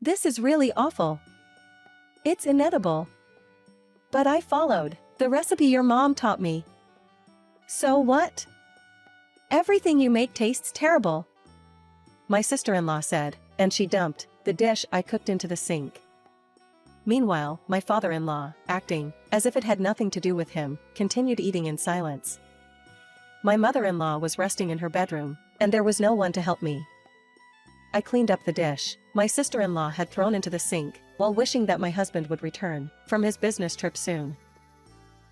This is really awful. It's inedible. But I followed the recipe your mom taught me. So what? Everything you make tastes terrible, my sister-in-law said, and she dumped the dish I cooked into the sink. Meanwhile, my father-in-law, acting as if it had nothing to do with him, continued eating in silence. My mother-in-law was resting in her bedroom, and there was no one to help me. I cleaned up the dish my sister-in-law had thrown into the sink, while wishing that my husband would return from his business trip soon.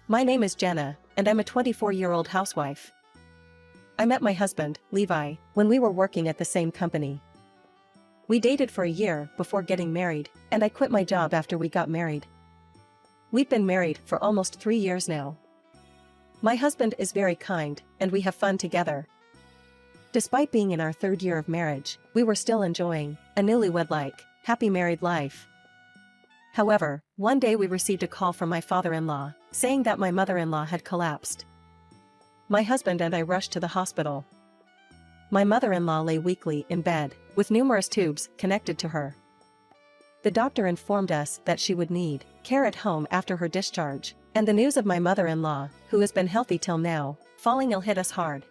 My name is Jenna, and I'm a 24-year-old housewife. I met my husband, Levi, when we were working at the same company. We dated for a year before getting married, and I quit my job after we got married. We've been married for almost 3 years now. My husband is very kind, and we have fun together. Despite being in our 3rd year of marriage, we were still enjoying a newlywed-like, happy married life. However, one day we received a call from my father-in-law, saying that my mother-in-law had collapsed. My husband and I rushed to the hospital. My mother-in-law lay weakly in bed, with numerous tubes connected to her. The doctor informed us that she would need care at home after her discharge, and the news of my mother-in-law, who has been healthy till now, falling ill hit us hard.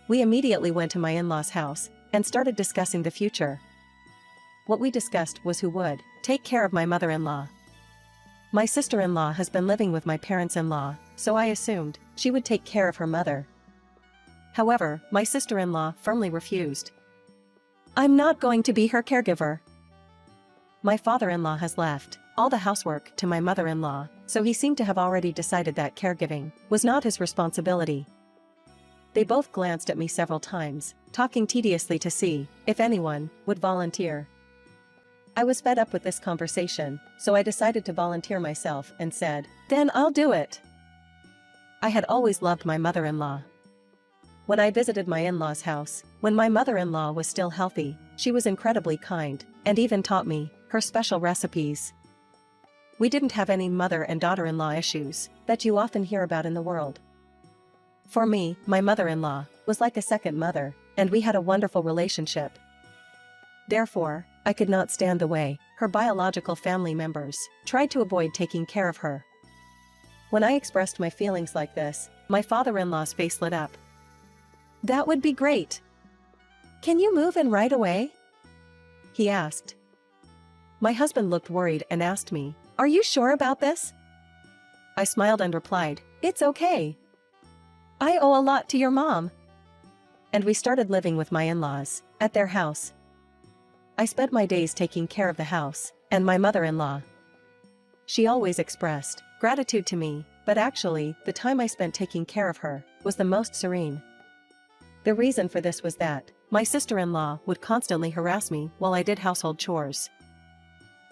We immediately went to my in-laws' house and started discussing the future. What we discussed was who would take care of my mother-in-law. My sister-in-law has been living with my parents-in-law, so I assumed she would take care of her mother. However, my sister-in-law firmly refused. I'm not going to be her caregiver. My father-in-law has left all the housework to my mother-in-law, so he seemed to have already decided that caregiving was not his responsibility. They both glanced at me several times, talking tediously to see if anyone would volunteer. I was fed up with this conversation, so I decided to volunteer myself and said, "Then I'll do it." I had always loved my mother-in-law. When I visited my in-laws' house, when my mother-in-law was still healthy, she was incredibly kind, and even taught me her special recipes. We didn't have any mother and daughter-in-law issues that you often hear about in the world. For me, my mother-in-law was like a second mother, and we had a wonderful relationship. Therefore, I could not stand the way her biological family members tried to avoid taking care of her. When I expressed my feelings like this, my father-in-law's face lit up. That would be great. Can you move in right away? He asked. My husband looked worried and asked me, "Are you sure about this?" I smiled and replied, "It's okay. I owe a lot to your mom." And we started living with my in-laws at their house. I spent my days taking care of the house and my mother-in-law. She always expressed gratitude to me, but actually, the time I spent taking care of her was the most serene. The reason for this was that my sister-in-law would constantly harass me while I did household chores.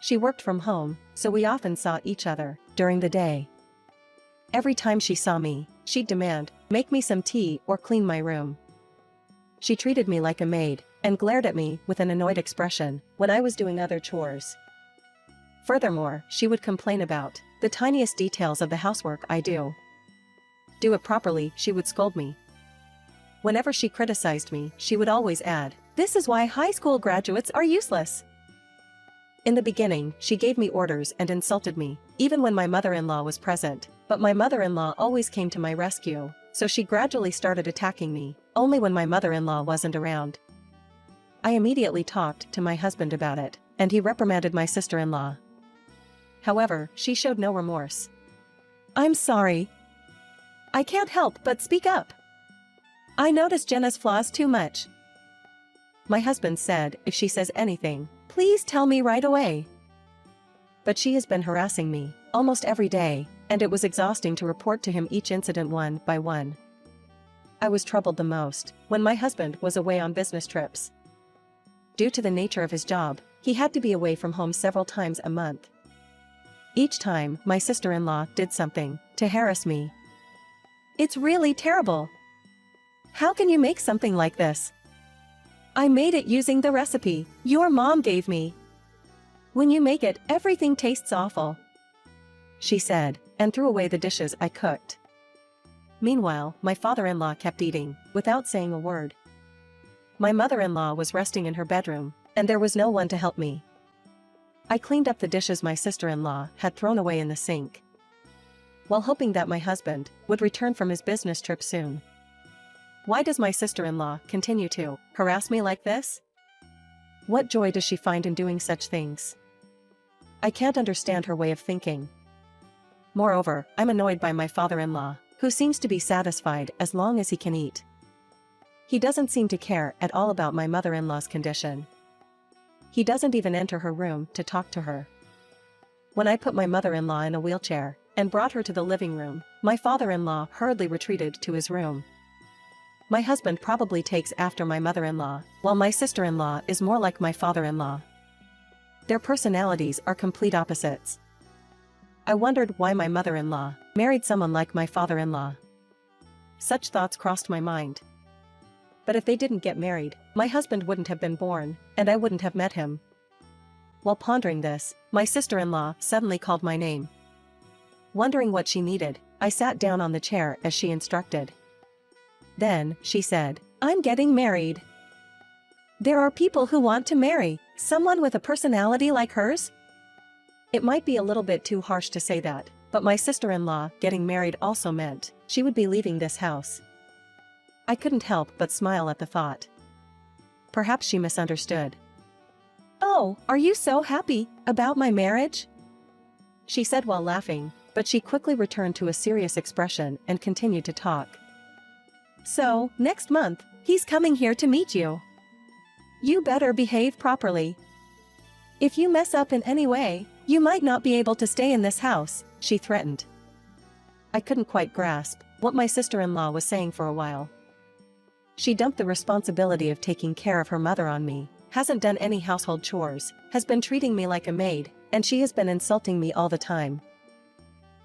She worked from home, so we often saw each other during the day. Every time she saw me, she'd demand, "Make me some tea or clean my room." She treated me like a maid and glared at me with an annoyed expression when I was doing other chores. Furthermore, she would complain about the tiniest details of the housework I do. Do it properly, she would scold me. Whenever she criticized me, she would always add, "This is why high school graduates are useless." In the beginning, she gave me orders and insulted me, even when my mother-in-law was present, but my mother-in-law always came to my rescue, so she gradually started attacking me, only when my mother-in-law wasn't around. I immediately talked to my husband about it, and he reprimanded my sister-in-law. However, she showed no remorse. "I'm sorry. I can't help but speak up. I notice Jenna's flaws too much." My husband said, "If she says anything, please tell me right away." But she has been harassing me almost every day, and it was exhausting to report to him each incident one by one. I was troubled the most when my husband was away on business trips. Due to the nature of his job, he had to be away from home several times a month. Each time, my sister-in-law did something to harass me. "It's really terrible. How can you make something like this? I made it using the recipe your mom gave me. When you make it, everything tastes awful," she said, and threw away the dishes I cooked. Meanwhile, my father-in-law kept eating, without saying a word. My mother-in-law was resting in her bedroom, and there was no one to help me. I cleaned up the dishes my sister-in-law had thrown away in the sink, while hoping that my husband would return from his business trip soon. Why does my sister-in-law continue to harass me like this? What joy does she find in doing such things? I can't understand her way of thinking. Moreover, I'm annoyed by my father-in-law, who seems to be satisfied as long as he can eat. He doesn't seem to care at all about my mother-in-law's condition. He doesn't even enter her room to talk to her. When I put my mother-in-law in a wheelchair and brought her to the living room, my father-in-law hurriedly retreated to his room. My husband probably takes after my mother-in-law, while my sister-in-law is more like my father-in-law. Their personalities are complete opposites. I wondered why my mother-in-law married someone like my father-in-law. Such thoughts crossed my mind. But if they didn't get married, my husband wouldn't have been born, and I wouldn't have met him. While pondering this, my sister-in-law suddenly called my name. Wondering what she needed, I sat down on the chair as she instructed. Then, she said, "I'm getting married." There are people who want to marry someone with a personality like hers? It might be a little bit too harsh to say that, but my sister-in-law getting married also meant she would be leaving this house. I couldn't help but smile at the thought. Perhaps she misunderstood. "Oh, are you so happy about my marriage?" she said while laughing, but she quickly returned to a serious expression and continued to talk. "So, next month, he's coming here to meet you. You better behave properly. If you mess up in any way, you might not be able to stay in this house," she threatened. I couldn't quite grasp what my sister-in-law was saying for a while. She dumped the responsibility of taking care of her mother on me, hasn't done any household chores, has been treating me like a maid, and she has been insulting me all the time.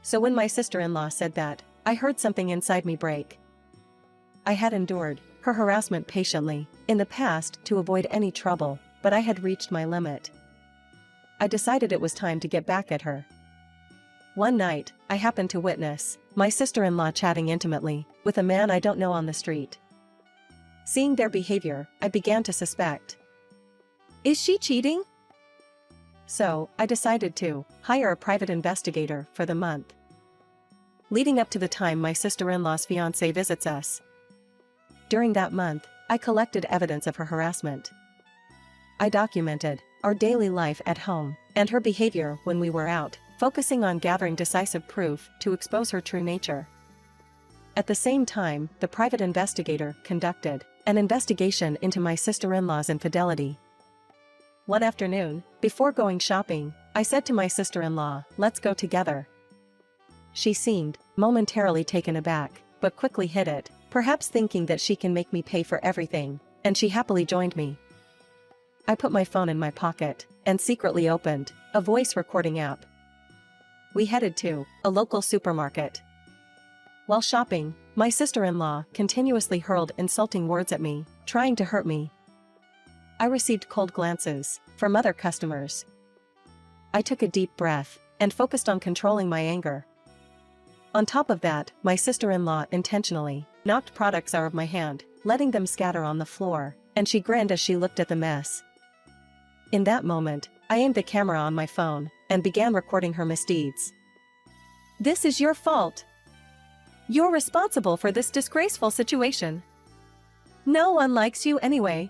So when my sister-in-law said that, I heard something inside me break. I had endured her harassment patiently in the past to avoid any trouble, but I had reached my limit. I decided it was time to get back at her. One night, I happened to witness my sister-in-law chatting intimately with a man I don't know on the street. Seeing their behavior, I began to suspect. Is she cheating? So, I decided to hire a private investigator for the month leading up to the time my sister-in-law's fiancé visits us. During that month, I collected evidence of her harassment. I documented our daily life at home and her behavior when we were out, focusing on gathering decisive proof to expose her true nature. At the same time, the private investigator conducted an investigation into my sister-in-law's infidelity. One afternoon, before going shopping, I said to my sister-in-law, "Let's go together." She seemed momentarily taken aback, but quickly hid it, perhaps thinking that she can make me pay for everything, and she happily joined me. I put my phone in my pocket and secretly opened a voice recording app. We headed to a local supermarket. While shopping, my sister-in-law continuously hurled insulting words at me, trying to hurt me. I received cold glances from other customers. I took a deep breath and focused on controlling my anger. On top of that, my sister-in-law intentionally knocked products out of my hand, letting them scatter on the floor, and she grinned as she looked at the mess. In that moment, I aimed the camera on my phone and began recording her misdeeds. "This is your fault. You're responsible for this disgraceful situation. No one likes you anyway."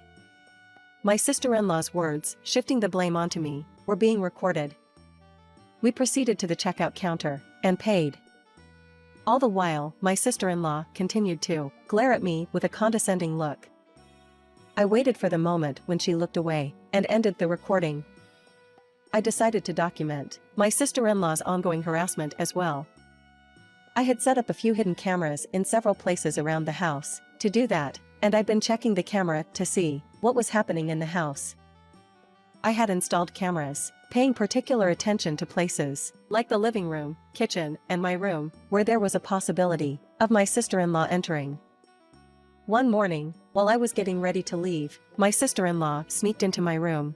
My sister-in-law's words, shifting the blame onto me, were being recorded. We proceeded to the checkout counter and paid. All the while, my sister-in-law continued to glare at me with a condescending look. I waited for the moment when she looked away and ended the recording. I decided to document my sister-in-law's ongoing harassment as well. I had set up a few hidden cameras in several places around the house to do that, and I'd been checking the camera to see what was happening in the house. I had installed cameras, paying particular attention to places like the living room, kitchen, and my room, where there was a possibility of my sister-in-law entering. One morning, while I was getting ready to leave, my sister-in-law sneaked into my room.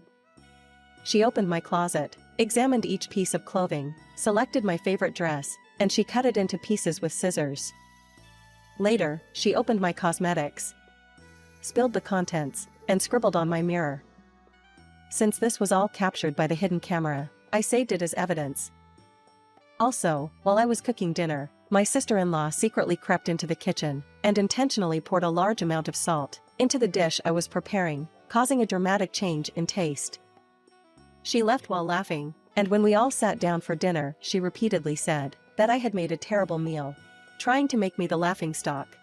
She opened my closet, examined each piece of clothing, selected my favorite dress, and she cut it into pieces with scissors. Later, she opened my cosmetics, spilled the contents, and scribbled on my mirror. Since this was all captured by the hidden camera, I saved it as evidence. Also, while I was cooking dinner, my sister-in-law secretly crept into the kitchen and intentionally poured a large amount of salt into the dish I was preparing, causing a dramatic change in taste. She left while laughing, and when we all sat down for dinner, she repeatedly said that I had made a terrible meal, trying to make me the laughingstock.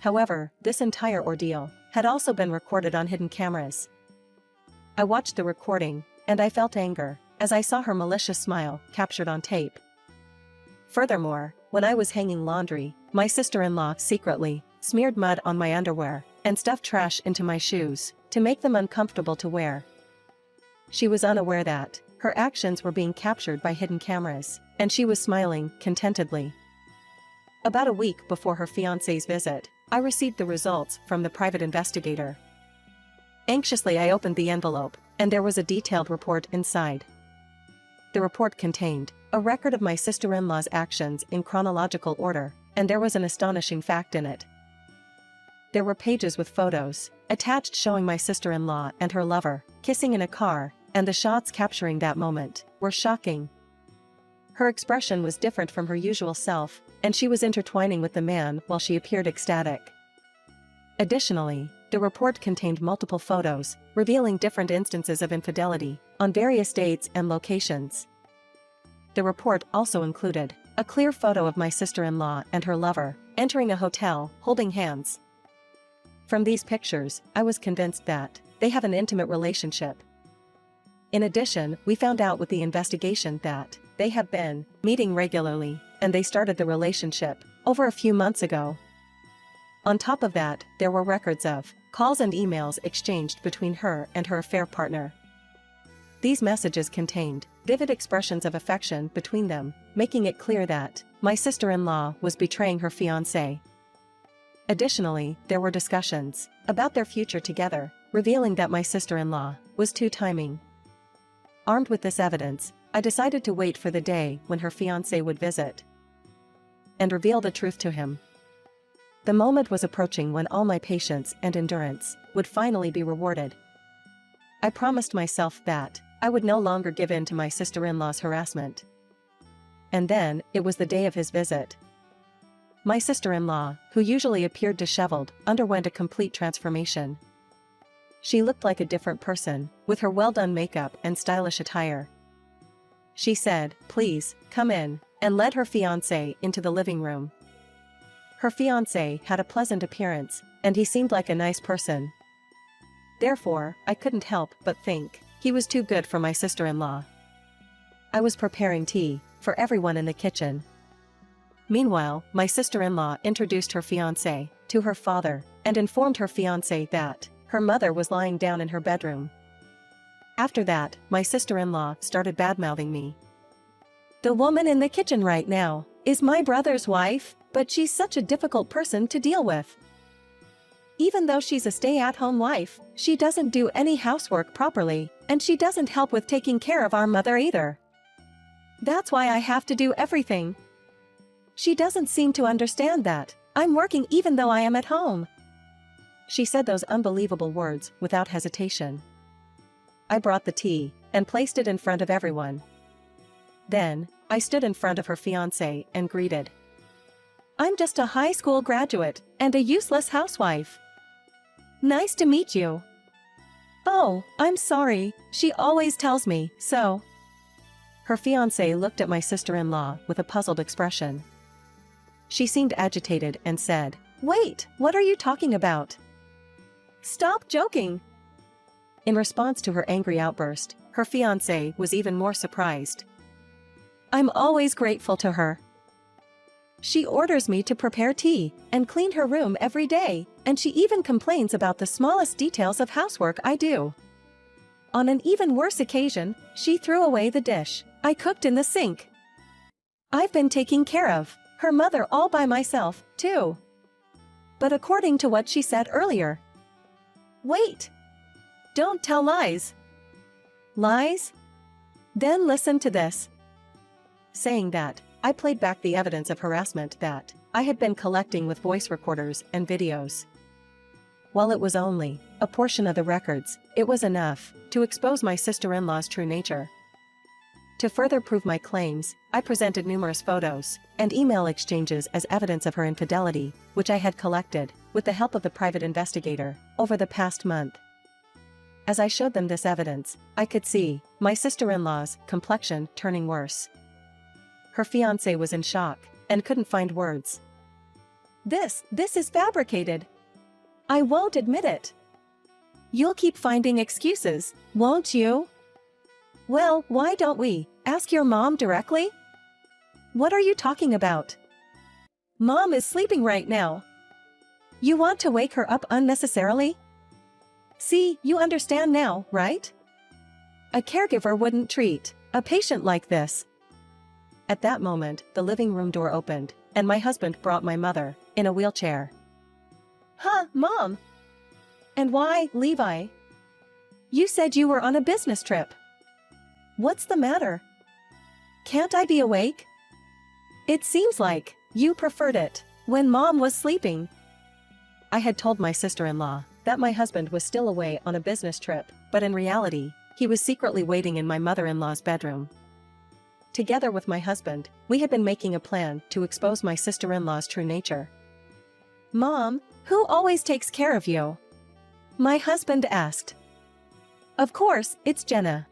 However, this entire ordeal had also been recorded on hidden cameras. I watched the recording, and I felt anger as I saw her malicious smile captured on tape. Furthermore, when I was hanging laundry, my sister-in-law secretly smeared mud on my underwear and stuffed trash into my shoes to make them uncomfortable to wear. She was unaware that her actions were being captured by hidden cameras, and she was smiling contentedly. About a week before her fiancé's visit, I received the results from the private investigator. Anxiously, I opened the envelope, and there was a detailed report inside. The report contained a record of my sister-in-law's actions in chronological order, and there was an astonishing fact in it. There were pages with photos attached showing my sister-in-law and her lover kissing in a car, and the shots capturing that moment were shocking. Her expression was different from her usual self, and she was intertwining with the man while she appeared ecstatic. Additionally, the report contained multiple photos revealing different instances of infidelity on various dates and locations. The report also included a clear photo of my sister-in-law and her lover entering a hotel holding hands. From these pictures, I was convinced that they have an intimate relationship. In addition, we found out with the investigation that they have been meeting regularly, and they started the relationship over a few months ago. On top of that, there were records of calls and emails exchanged between her and her affair partner. These messages contained vivid expressions of affection between them, making it clear that my sister-in-law was betraying her fiancé. Additionally, there were discussions about their future together, revealing that my sister-in-law was two-timing. Armed with this evidence, I decided to wait for the day when her fiancé would visit and reveal the truth to him. The moment was approaching when all my patience and endurance would finally be rewarded. I promised myself that I would no longer give in to my sister-in-law's harassment. And then, it was the day of his visit. My sister-in-law, who usually appeared disheveled, underwent a complete transformation. She looked like a different person, with her well-done makeup and stylish attire. She said, "Please, come in," and led her fiancé into the living room. Her fiancé had a pleasant appearance, and he seemed like a nice person. Therefore, I couldn't help but think he was too good for my sister-in-law. I was preparing tea for everyone in the kitchen. Meanwhile, my sister-in-law introduced her fiancé to her father and informed her fiancé that her mother was lying down in her bedroom. After that, my sister-in-law started badmouthing me. "The woman in the kitchen right now is my brother's wife, but she's such a difficult person to deal with. Even though she's a stay-at-home wife, she doesn't do any housework properly, and she doesn't help with taking care of our mother either. That's why I have to do everything. She doesn't seem to understand that I'm working even though I am at home." She said those unbelievable words without hesitation. I brought the tea and placed it in front of everyone. Then, I stood in front of her fiancé and greeted. "I'm just a high school graduate and a useless housewife. Nice to meet you." "Oh, I'm sorry, she always tells me so." Her fiancé looked at my sister-in-law with a puzzled expression. She seemed agitated and said, "Wait, what are you talking about? Stop joking." In response to her angry outburst, her fiancé was even more surprised. "I'm always grateful to her. She orders me to prepare tea and clean her room every day, and she even complains about the smallest details of housework I do. On an even worse occasion, she threw away the dish I cooked in the sink. I've been taking care of her mother all by myself, too. But according to what she said earlier..." "Wait! Don't tell lies." "Lies? Then listen to this." Saying that, I played back the evidence of harassment that I had been collecting with voice recorders and videos. While it was only a portion of the records, it was enough to expose my sister-in-law's true nature. To further prove my claims, I presented numerous photos and email exchanges as evidence of her infidelity, which I had collected, with the help of the private investigator, over the past month. As I showed them this evidence, I could see my sister-in-law's complexion turning worse. Her fiancé was in shock and couldn't find words. This is fabricated. I won't admit it. You'll keep finding excuses, won't you? Well, why don't we ask your mom directly? What are you talking about? Mom is sleeping right now. You want to wake her up unnecessarily? See, you understand now, right? A caregiver wouldn't treat a patient like this. At that moment, the living room door opened, and my husband brought my mother, in a wheelchair. Huh, Mom? And why, Levi? You said you were on a business trip. What's the matter? Can't I be awake? It seems like you preferred it when Mom was sleeping. I had told my sister-in-law that my husband was still away on a business trip, but in reality, he was secretly waiting in my mother-in-law's bedroom. Together with my husband, we had been making a plan to expose my sister-in-law's true nature. Mom, who always takes care of you? My husband asked. Of course, it's Jenna.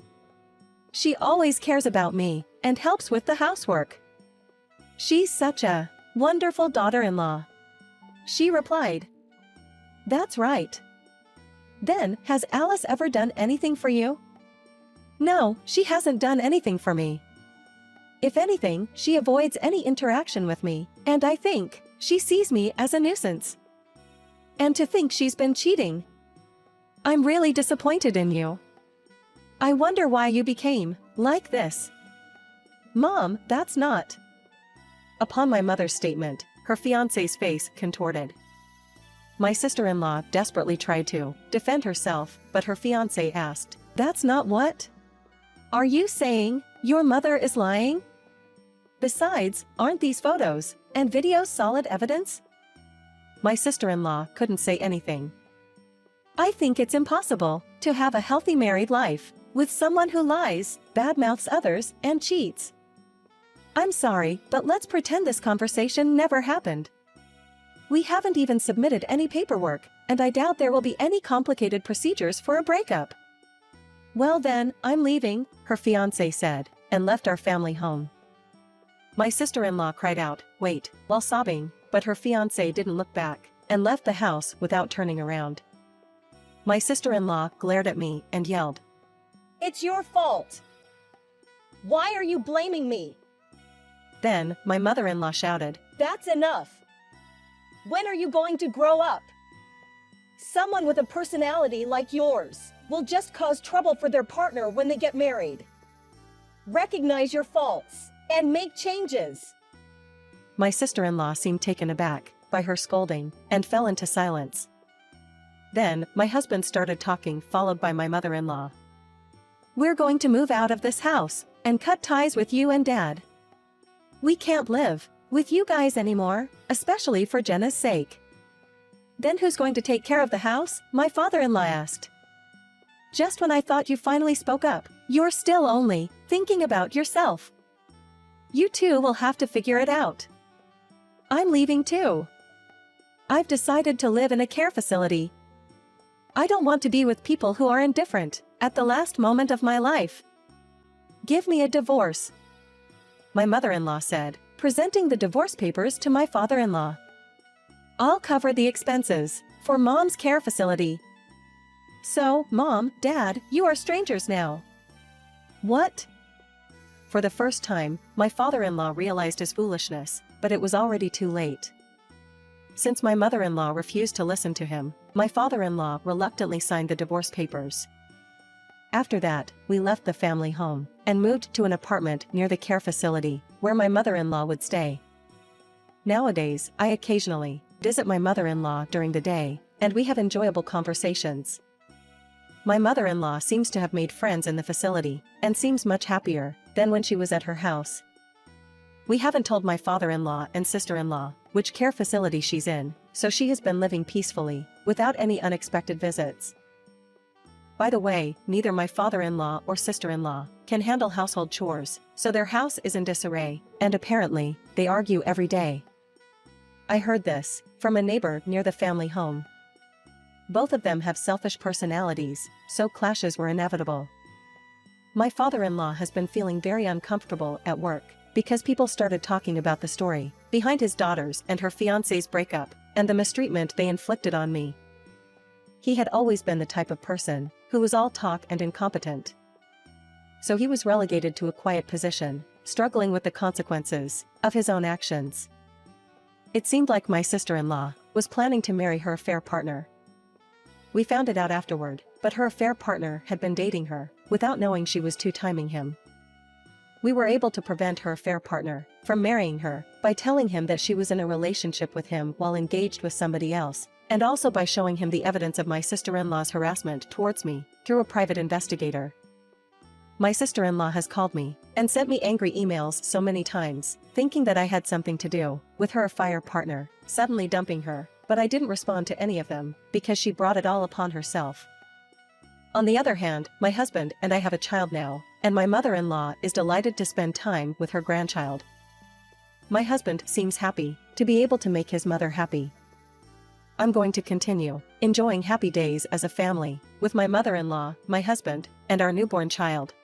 She always cares about me and helps with the housework. She's such a wonderful daughter-in-law. She replied. That's right. Then, has Alice ever done anything for you? No, she hasn't done anything for me. If anything, she avoids any interaction with me, and I think she sees me as a nuisance. And to think she's been cheating. I'm really disappointed in you. I wonder why you became like this. Mom, that's not. Upon my mother's statement, her fiancé's face contorted. My sister-in-law desperately tried to defend herself, but her fiancé asked, That's not what? Are you saying your mother is lying? Besides, aren't these photos and videos solid evidence? My sister-in-law couldn't say anything. I think it's impossible to have a healthy married life with someone who lies, badmouths others, and cheats. I'm sorry, but let's pretend this conversation never happened. We haven't even submitted any paperwork, and I doubt there will be any complicated procedures for a breakup. Well then, I'm leaving, her fiancé said, and left our family home. My sister-in-law cried out, wait, while sobbing, but her fiancé didn't look back, and left the house without turning around. My sister-in-law glared at me and yelled, It's your fault! Why are you blaming me? Then, my mother-in-law shouted, That's enough! When are you going to grow up? Someone with a personality like yours will just cause trouble for their partner when they get married. Recognize your faults and make changes. My sister-in-law seemed taken aback by her scolding and fell into silence. Then, my husband started talking, followed by my mother-in-law. We're going to move out of this house and cut ties with you and Dad. We can't live with you guys anymore, especially for Jenna's sake. Then who's going to take care of the house? My father-in-law asked. Just when I thought you finally spoke up, you're still only thinking about yourself. You two will have to figure it out. I'm leaving too. I've decided to live in a care facility. I don't want to be with people who are indifferent at the last moment of my life. Give me a divorce, my mother-in-law said, presenting the divorce papers to my father-in-law. I'll cover the expenses for Mom's care facility. So, Mom, Dad, you are strangers now. What? For the first time, my father-in-law realized his foolishness, but it was already too late. Since my mother-in-law refused to listen to him, my father-in-law reluctantly signed the divorce papers. After that, we left the family home and moved to an apartment near the care facility, where my mother-in-law would stay. Nowadays, I occasionally visit my mother-in-law during the day, and we have enjoyable conversations. My mother-in-law seems to have made friends in the facility, and seems much happier than when she was at her house. We haven't told my father-in-law and sister-in-law which care facility she's in, so she has been living peacefully, without any unexpected visits. By the way, neither my father-in-law or sister-in-law can handle household chores, so their house is in disarray, and apparently, they argue every day. I heard this from a neighbor near the family home. Both of them have selfish personalities, so clashes were inevitable. My father-in-law has been feeling very uncomfortable at work because people started talking about the story behind his daughter's and her fiancé's breakup and the mistreatment they inflicted on me. He had always been the type of person who was all talk and incompetent. So he was relegated to a quiet position, struggling with the consequences of his own actions. It seemed like my sister-in-law was planning to marry her affair partner. We found it out afterward, but her affair partner had been dating her without knowing she was two-timing him. We were able to prevent her affair partner from marrying her by telling him that she was in a relationship with him while engaged with somebody else, and also by showing him the evidence of my sister-in-law's harassment towards me through a private investigator. My sister-in-law has called me and sent me angry emails so many times, thinking that I had something to do with her affair partner suddenly dumping her, but I didn't respond to any of them because she brought it all upon herself. On the other hand, my husband and I have a child now, and my mother-in-law is delighted to spend time with her grandchild. My husband seems happy to be able to make his mother happy. I'm going to continue enjoying happy days as a family with my mother-in-law, my husband, and our newborn child.